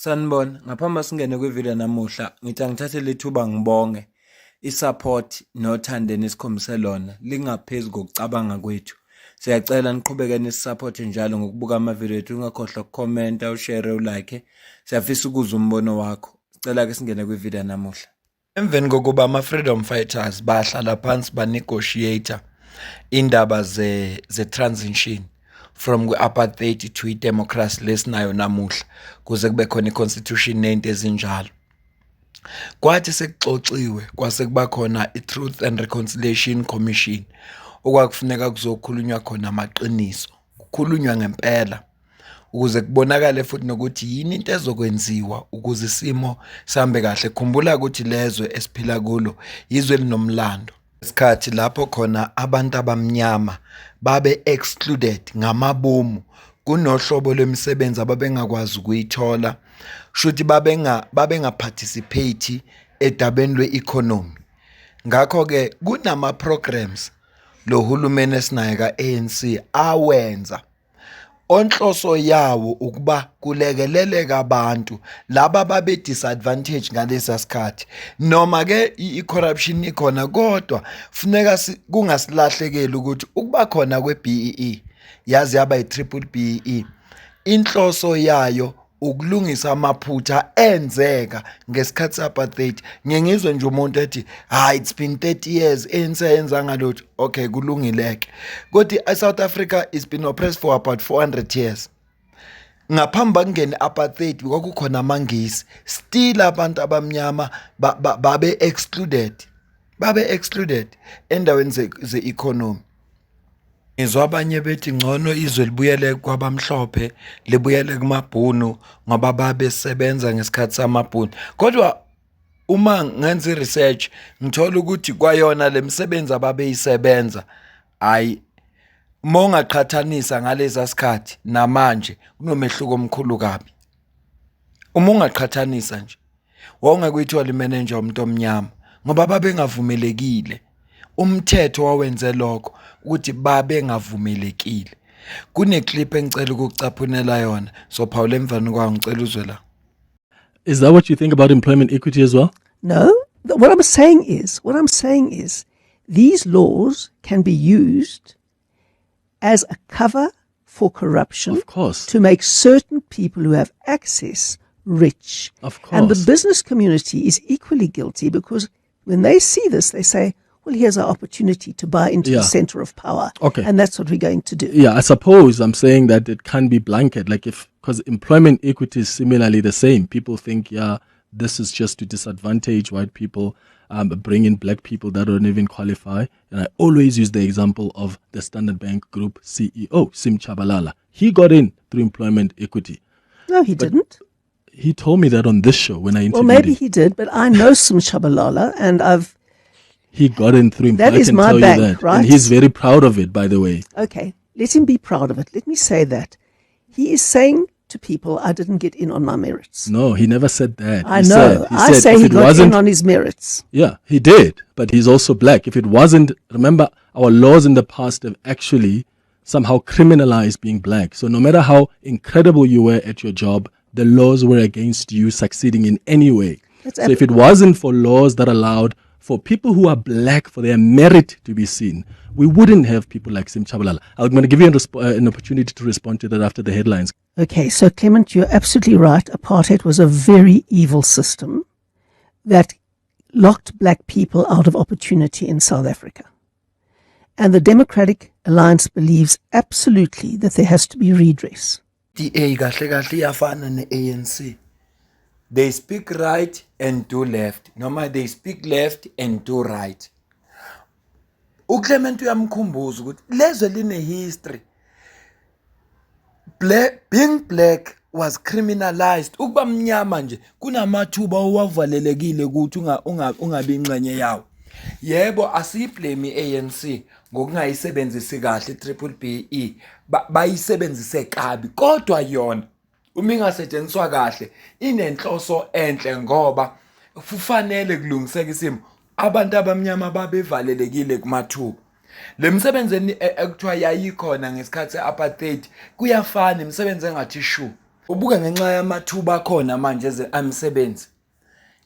Sanibona, ngaphambi singene kwivideo namuhla, ngithi angithathe lethuba ngibonge i-support nothando nesikhombise lona lingaphezu kokucabanga kwethu. Siyacela niqhubeke nisupporte njalo ngokubuka amavideo ethu, ungakhohlwa ukukhomenta, ushare, ulike. Siyafisa ukuzwa umbono wakho. Sicela ke singene kwivideo namuhla. Emveni kokuba ama-freedom fighters bahlala phansi banegotiator indaba ze-transition from kwi-apartheid to i-democracy lesinayo namuhla kuze kube khona i-constitution nento ezinjalo. Kwathi sekuxoxiwe kwase kuba khona i-Truth and Reconciliation Commission okwakufuneka kuzokhulunywa khona amaqiniso, kukhulunywa ngempela ukuze kubonakale futhi nokuthi yini into ezokwenziwa ukuze isimo sihambe kahle. Khumbula ukuthi lezwe esiphila kulo izwe elinomlando, isikhathi lapho khona abantu abamnyama babe excluded ngamabomu kunohlobo lwemisebenzi ababengakwazi ukuyithola, shuthi babenga participate edabeni lwe-economy. Ngakho ke kunama programs lo hulumeni esinaye ka-ANC awenza onhloso yawo ukuba kulekeleleka abantu laba babe disadvantage ngalesa sikhathi. Noma ke i-corruption ikhona, kodwa funeka kungasilahlekeli ukuthi ukuba khona kwe-BEE yazi yaba i-triple BEE, inhloso yayo ukulungisa amaphutha enzeka ngesikhathi se-apartheid. Ngiyengizwe nje umuntu ethi it's been 30 years ANC yenza ngalutho. Okay, kulungileke, kodwa South Africa is been oppressed for about 400 years. Ngaphambi bakungena apartheid kwakukhona amangisi, still abantu abamnyama babe excluded endaweni ze-economy. Ngizwa abanye bethi ngcono izwe libuyele kwabamhlophe, libuyele kumabhunu ngoba babesebenza ngesikhathi samabhunu. Kodwa uma ngenza research ngithola ukuthi kwayona lemisebenzi ababeyisebenza ungaqhathanisa ngaleza sikhathi namanje kunomehluko omkhulu kabi. Uma ungaqhathanisa nje wawungekuyithola imanager umuntu omnyama ngoba babengavumelekile. Umthetho wawenze lokho ukuthi babengavumelekile. Kuneclip engicela ukucaphunela yona, so Paul emvani kwawo ngicela uzwe la. Is that what you think about employment equity as well? No. What I'm saying is these laws can be used as a cover for corruption, Of course. to make certain people who have access rich. Of course. And the business community is equally guilty because when they see this, they say, well, here's our opportunity to buy into the center of power. Okay. And that's what we're going to do. Yeah, I suppose I'm saying that it can be blanket. Like because employment equity is similarly the same. People think, this is just to disadvantage white people, bring in black people that don't even qualify. And I always use the example of the Standard Bank Group CEO, Sim Chabalala. He got in through employment equity. No, he didn't. He told me that on this show when I interviewed Well, maybe him. he did, but I know Sim Chabalala, and He got in through him. That I is can my tell bank, you that. right? And he's very proud of it, by the way. Okay, let him be proud of it. Let me say that. He is saying to people, I didn't get in on my merits. No, he never said that. I He know. Said, I said say if he it got wasn't, in on his merits. Yeah, he did. But he's also black. If it wasn't, remember, our laws in the past have actually somehow criminalized being black. So no matter how incredible you were at your job, the laws were against you succeeding in any way. So if it wasn't for laws that allowed for people who are black, for their merit to be seen, we wouldn't have people like Sim Chabalala. I'm going to give you an opportunity to respond to that after the headlines. Okay, so Clement, you're absolutely right. Apartheid was a very evil system that locked black people out of opportunity in South Africa. And the Democratic Alliance believes absolutely that there has to be redress. DA kahle kahle iyafana ne-ANC. They speak right and do left. Noma they speak left and do right. uClement uyamkhumbuza ukuthi lezwe line history. Being black was criminalized. Ukuba mnyama nje kunamathuba owavalelekile ukuthi ungabi ingxenye yawo. Yebo, asiyiblame iANC ngokungayisebenzisi kahle itriple BE. Bayisebenzise kabi, kodwa yona uma ingasetshenziswa kahle inenhloso enhle ngoba kufanele kulungiseka isimo abantu abamnyama babevalelekile kumathuba. Le misebenzi ekuthiwa yayikhona ngesikhathi se-apartheid kuyafana imisebenzi engathi shu. ubuke ngenxa yamathuba akhona manje emisebenzi,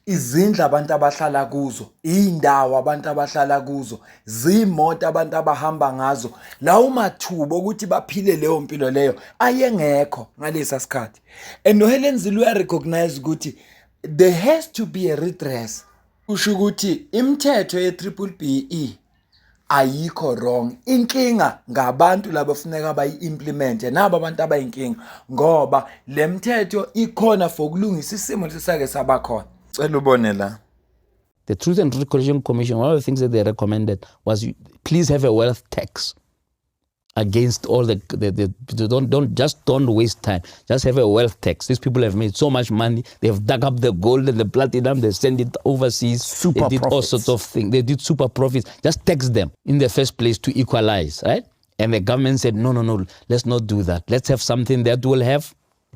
izindlu abantu abahlala kuzo, indawo abantu abahlala kuzo, zimoto abantu abahamba ngazo, lawo mathuba ukuthi baphile leyo mpilo leyo ayengekho ngalesa sikhathi. And noHelen Zille uyarecognize ukuthi there has to be a redress. Kusho ukuthi imithetho ye-BBBE ayikho wrong. Inkinga ngabantu laba funeka bayi-implemente nabo abantu abayinkinga ngoba le mithetho ikhona for ukulungisa isimo lesake sabakhona. Cela ubone la. The Truth and Reconciliation Commission, one of the things that they recommended was please have a wealth tax against all the don't waste time. Just have a wealth tax. These people have made so much money. They have dug up the gold and the platinum. They send it overseas. Super they did profits. all sorts of things. They did super profits. Just tax them in the first place to equalize, right? And the government said, no, let's not do that. Let's have something that will have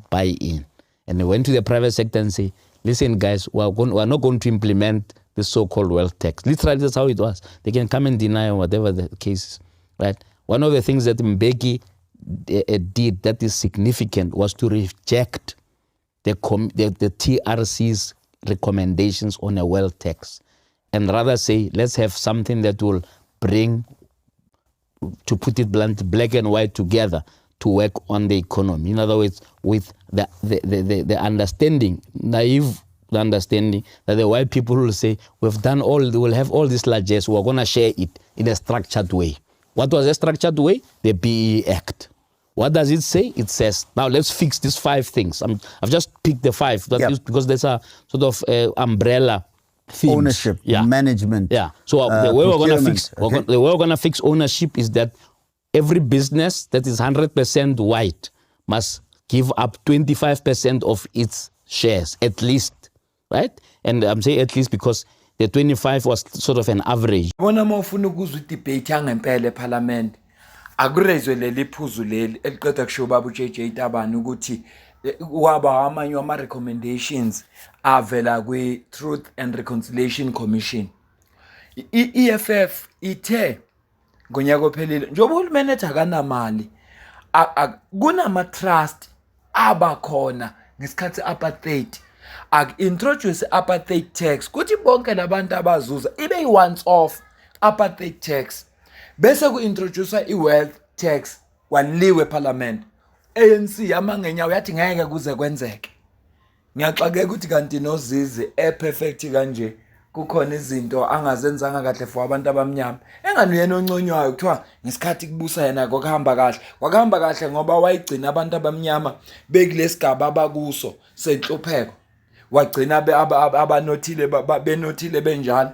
buy-in. And they went to the private sector and say, listen, guys, we're not going to implement the so-called wealth tax. Literally, that's how it was. They can come and deny whatever the case is, right? One of the things that Mbeki did that is significant was to reject the TRC's recommendations on a wealth tax and rather say, let's have something that will bring, to put it blunt, black and white together to work on the economy. In other words, with the understanding, naive understanding that the white people will say, we'll have all these largesse, we're going to share it in a structured way. What was a structured way? The BEE Act. What does it say? It says, now let's fix these 5 things. I've just picked the 5 because there's a sort of umbrella themes. Ownership, management. Yeah. So the way we're going to fix ownership is that every business that is 100% white must give up 25% of its shares, at least, right? And I'm saying at least because the 25 was sort of an average. Bona mawufuna ukuzwa idebate yangempela eParliament, akurezwe leli phuzu leli eliqeda kusho baba uJJ Tabane ukuthi waba amanye ama recommendations avela kwi-Truth and Reconciliation Commission. I-EFF ithe ngonyaka ophelile njengoba uhulumeni ethi akanamali, kunama trust abakhona ngesikhathi apartheid, introduce apartheid tax kuthi bonke labantu abazuza ibe yi-once off apartheid tax bese ku-introduce i-wealth tax kwaliwe eParliament. ANC yamangenyawo yathi ngeke kuze kwenzeke. Ngiyaxakeka ukuthi kanti noZizi perfect kanje kukhona izinto angazenzanga kahle for abantu abamnyama. Engani uyena onconywayo kuthiwa ngesikhathi kubusa yena kwakuhamba kahle ngoba wayigcina abantu abamnyama bekulesigaba abakuso senhlupheko. Wagcina abanothile benothile benjalo.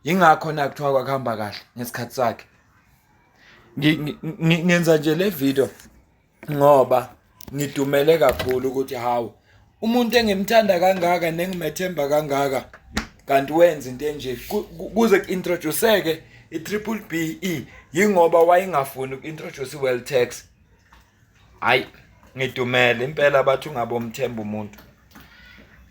Yingakho na kuthiwa kwakuhamba kahle ngesikhathi sakhe. Ngenza nje le video ngoba ngidumele kakhulu ukuthi hawo umuntu engimthanda kangaka nengimethemba kangaka kanti wenza into enje kuze kuintroduceke i-BBBE yingoba wayengafuni ukintroduce i-wealth tax. Hayi ngidumele impela abathi ungabomthemba umuntu.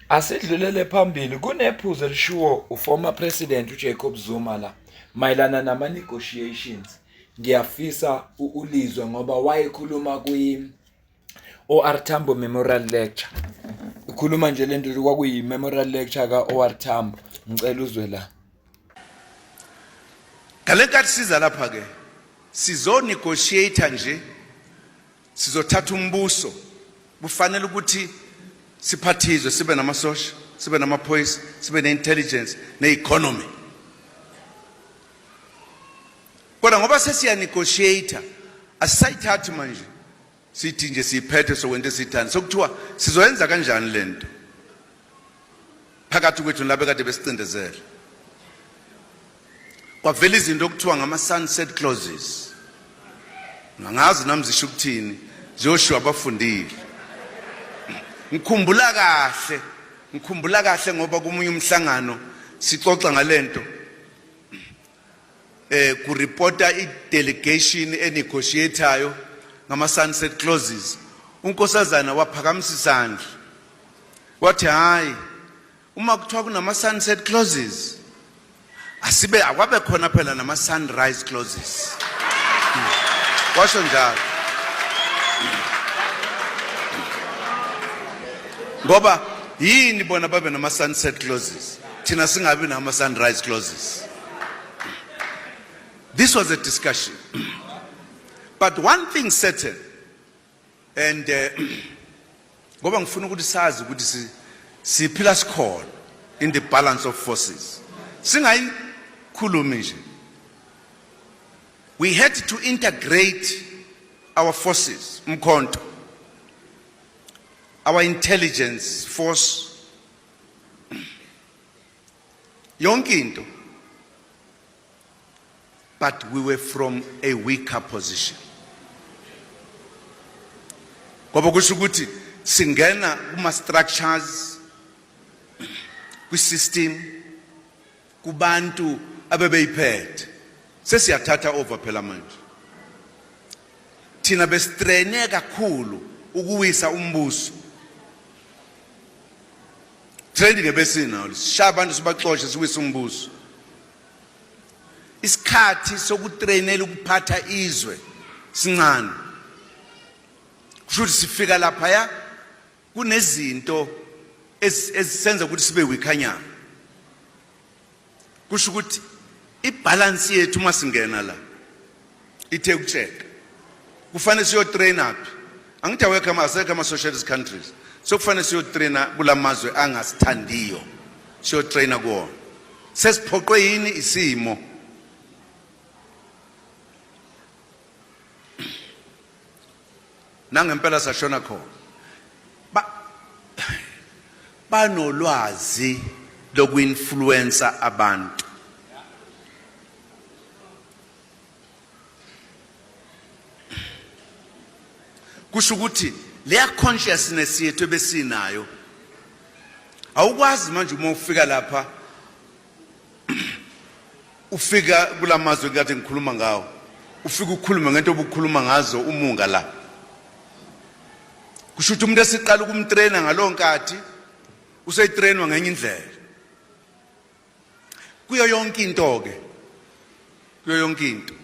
Asidlulele phambili kunephuzu elishiwo uformer president uJacob Zuma la mayelana nama negotiations. Ngiyafisa ulizwe ngoba wayekhuluma OR Tambo Memorial Lecture. Ukhuluma nje lento kwakuyi memorial lecture ka OR Tambo. Ngicela uzwe la. Kalenkathi siza lapha ke sizo negotiate nje sizothatha umbuso kufanele ukuthi siphathizwe sibe namasosha sibe namaphoyisa sibe neintelligence neeconomy. Kodwa ngoba sesiya negotiate asayithathi manje sithi nje siphethe sokwento esithanda sokuthiwa sizoyenza kanjani lento phakathi kwethu labe kade besicindezela. Kwavela izinto okuthiwa ngama sunset clauses. Ngangazi nami zisho ukuthini Joshua abafundile. Ngikhumbula kahle ngoba kumunye umhlangano sixoxa ngalento ku reporta i-delegation enegotiatayo ngama sunset clauses. Unkosazana waphakamisa isandla wathi hayi uma kuthiwa kunama sunset clauses asibe akwabe khona phela nama sunrise clauses. Washo njalo. Ngoba yini bona babe nama sunset clauses thina singabi nama sunrise clauses. This was a discussion. But one thing certain, and ngoba ngifuna ukuthi sazi ukuthi siphila sikhona in the balance of forces. Singayikhulumi nje. We had to integrate our forces, Mkhonto, our intelligence force, yonke into. But we were from a weaker position. Ngoba kusho ukuthi singena kuma structures, kwi system, kubantu abebeyiphethe. Sesiyathatha over phela manje. Thina bestrene kakhulu ukuwisa umbuso. Trending ebesina sishaya abantu sibaxoxe siwisa umbuso. Isikhathi sokutrainela ukuphatha izwe sincane. Kusho ukuthi sifika lapha ya kunezinto ezisenza ukuthi sibe weakanyana. Kusho ukuthi ibalance yethu masingena la ithe ukucheck. Kufanele siyo train up. Angithi awekho ama socialist countries. So kufanele siyo train kulamazwe angasithandiyo. Siyo train kuona. Sesiphoqwe yini isimo. Nangempela sashona khona. Banolwazi lokuinfluencer abantu. Kusho ukuthi leya consciousness yethu ebesinayo awukwazi manje uma ufika lapha ufika kulamazwe kade ngikhuluma ngawo ufika ukukhuluma ngento obukhuluma ngazo umunga la. Kusho ukuthi umuntu esiqala ukumtraina ngalonkathi useyitrainwa ngenye indlela. Kuyo yonke into ke. Kuyo yonke into.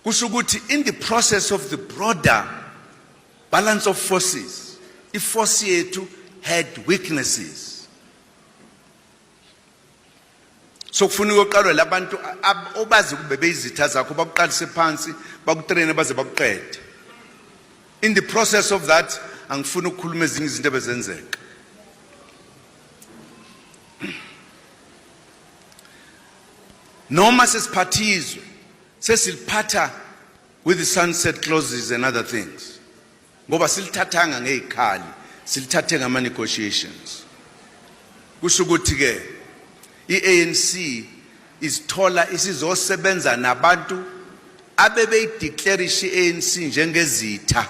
Kusho ukuthi in the process of the broader balance of forces, iforce yethu had weaknesses. So kufuna ukuqalwa labantu obazi kube beyizitha zakho bakuqalise phansi bakutraine baze bakuqede. In the process of that, angifuna ukukhuluma ezinye izinto ebezenzeka. Noma sesiphathizwe, sesiliphatha with the sunset clauses and other things. Ngoba silithathanga ngezikhali, silithathe ngama negotiations. Kusho ukuthi ke iANC isithola isizosebenza nabantu abebeyideclareisha iANC njengezitha.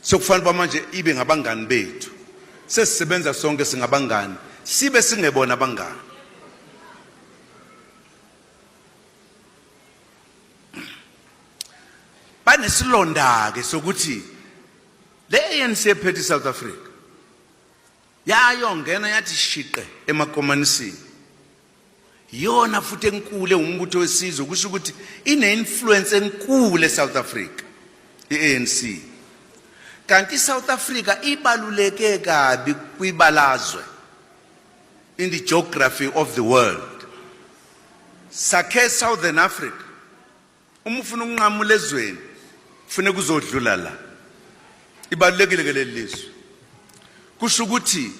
So kufanele manje ibe ngabangani bethu. Sesisebenza sonke singabangani, sibe singebona abangani. Banesilonda ke sokuthi le ANC ephethe South Africa yayongena yathi shiqe emakomanisini. Yona futhi enkulu umbutho wesizwe kusho ukuthi ine influence enkulu eSouth Africa iANC. Kanti South Africa ibaluleke kabi kwibalazwe in the geography of the world. Sakhe Southern Africa uma ufuna ukunqamula ezweni ufune kuzodlula la. Ibalulekile ke leli lizwe. Kusho ukuthi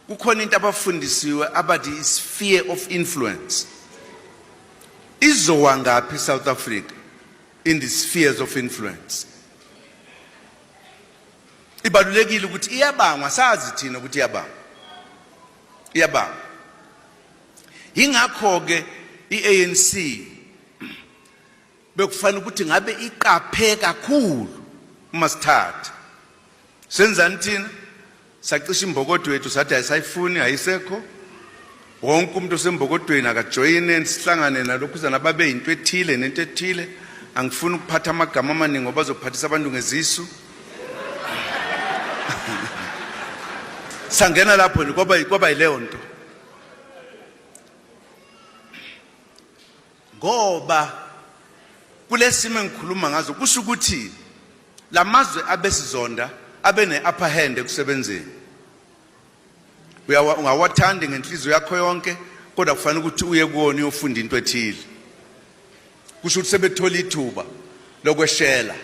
kukhona into abafundisiwe abathi sphere of influence. Izowa ngaphi South Africa in the spheres of influence. Ibalulekile ukuthi iyabangwa sazi thina ukuthi iyabangwa. Iyabangwa. Ingakho ke iANC bekufanele ukuthi ngabe iqaphe kakhulu uma sithatha. Senzani thina? Sacisha imbokodo wethu sathi ayisayifuni ayisekho. Wonke umuntu osembokodweni akajoyine sihlangane nalokhu zanababe into ethile nento ethile. Angifuni ukuphatha amagama amaningi ngoba bazophathisa abantu ngezisu. Sangena lapho kwaba yileyo nto. Ngoba kulesimo engikhuluma ngazo kusho ukuthi lamazwe abesizonda abene upper hand ekusebenzeni. Ungawathandi ngenhliziyo yakho yonke kodwa kufanele ukuthi uye kuwona uyofunda into ethile. Kusho ukuthi sebethola ithuba lokweshela.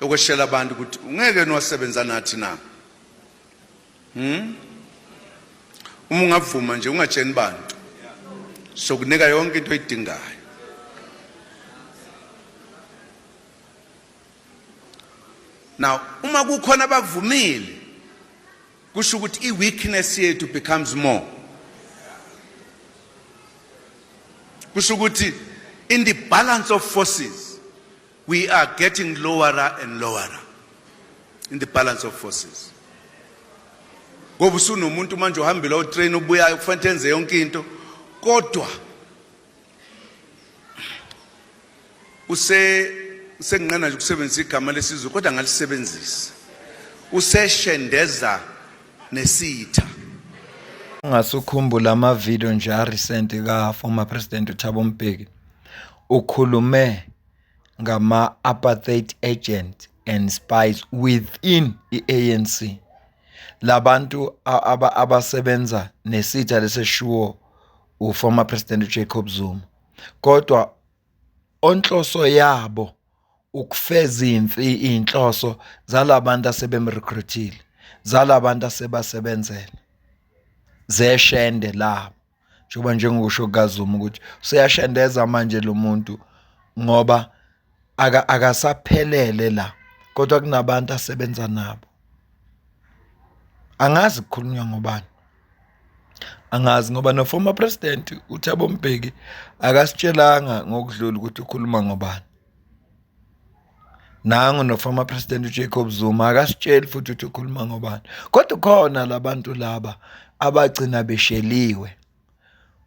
Lokweshela abantu ukuthi ungeke nosebenza nathi na. Uma ungavuma nje ungatsheni bantu. Sokunika yonke into oyidingayo. Now, uma kukhona abavumile kusho ukuthi i-weakness yethu becomes more. Kusho ukuthi in the balance of forces we are getting lower and lower in the balance of forces. Ngoba usunomuntu manje uhambile utrain ubuyayo kufanele enze yonke into kodwa usenginqena nje ukusebenzisa igama lesizwe kodwa ngalisebenzisa. Useshendeza nesitha. Ungasukhumbula ama video nje a recent ka former president uThabo Mbeki ukhulume ngama apartheid agent and spies within iANC. Labantu abasebenza nesitha leseshuwo uformer president Jacob Zuma. Kodwa onhloso yabo ukufeza inhloso zalabantu asebemrecruitile, zalabantu asebasebenzele. Zeshende labo. Njengoba njengokusho kaZuma ukuthi useyashendeza manje lo muntu ngoba akasaphelele la. Kodwa kunabantu asebenza nabo. Angazi kukhulunywa ngobani. Angazi ngoba no former president uThabo Mbeki akasitshelanga ngokudlula ukuthi ukhuluma ngobani. Nangu no former president uJacob Zuma akasitsheli futhi ukuthi ukhuluma ngobani. Kodwa khona labantu laba abagcina besheliwe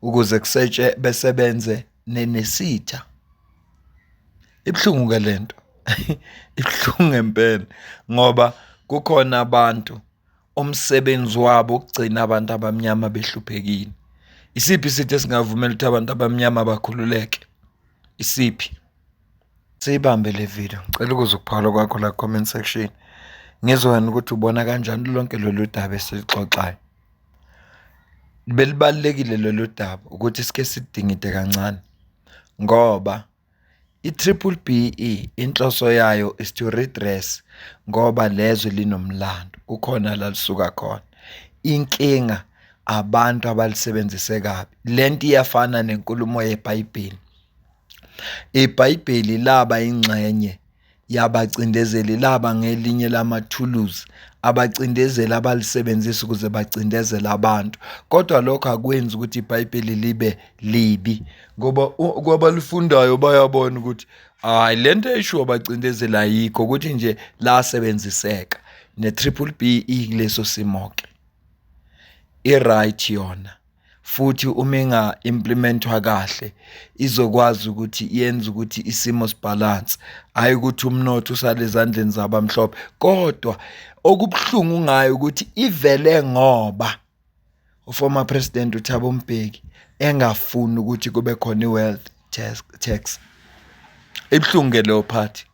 ukuze kuseche besebenze nesitha. Ibhlungu ke lento. Ibhlungu ngempela ngoba kukhona abantu umsebenzi wabo ukugcina abantu abamnyama behluphekile. Isiphi isithe esingavumela ukuthi abantu abamnyama bakhululeke? Isiphi? Siyibambe le video. Ngicela ukuzukuphala kwakho la comment section. Ngizwana ukuthi ubona kanjani lonke lolu daba esilixoxayo. Belibalekile lolu daba ukuthi sike sidingide kancane ngoba i-BBBE inhloso yayo is to redress ngoba lezwe linomlando ukhona la lisuka khona. Inkinga abantu abalisebenzise kabi. Lento iyafana nenkulumo yeBhayibheli. iBhayibheli laba ingxenye yabacindezeli laba ngelinye lamathuluzi abacindezeli abalisebenzisa ukuze bacindezele abantu. Kodwa lokho akwenzi ukuthi iBhayibheli libe libi ngoba lifundayo bayabona ukuthi hayi lento esho bacindezela yikho ukuthi nje la sebenziseka ne-BBBE kuleso simoke. I-right yona futhi uma inga implementwa kahle izokwazi ukuthi yenze ukuthi isimo sibalance, hayi ukuthi umnotho usale ezandleni zabamhlophe. Kodwa okubhlungu ngayo ukuthi ivele ngoba uformer president uThabo Mbeki engafuni ukuthi kube khona i-wealth tax. Ibhlungu ke lo party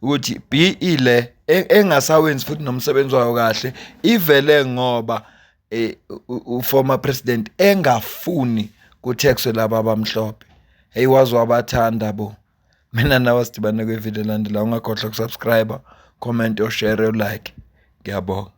ukuthi BE le engasawenzi futhi nomsebenzi wayo kahle ivele ngoba uformer president engafuni kutaxwe laba abamhlophe. Hey wazo abathanda bo. Mina nawe sidibane kwe video landela ungakhohlwa ukusubscribe, comment or share or like. Ngiyabonga.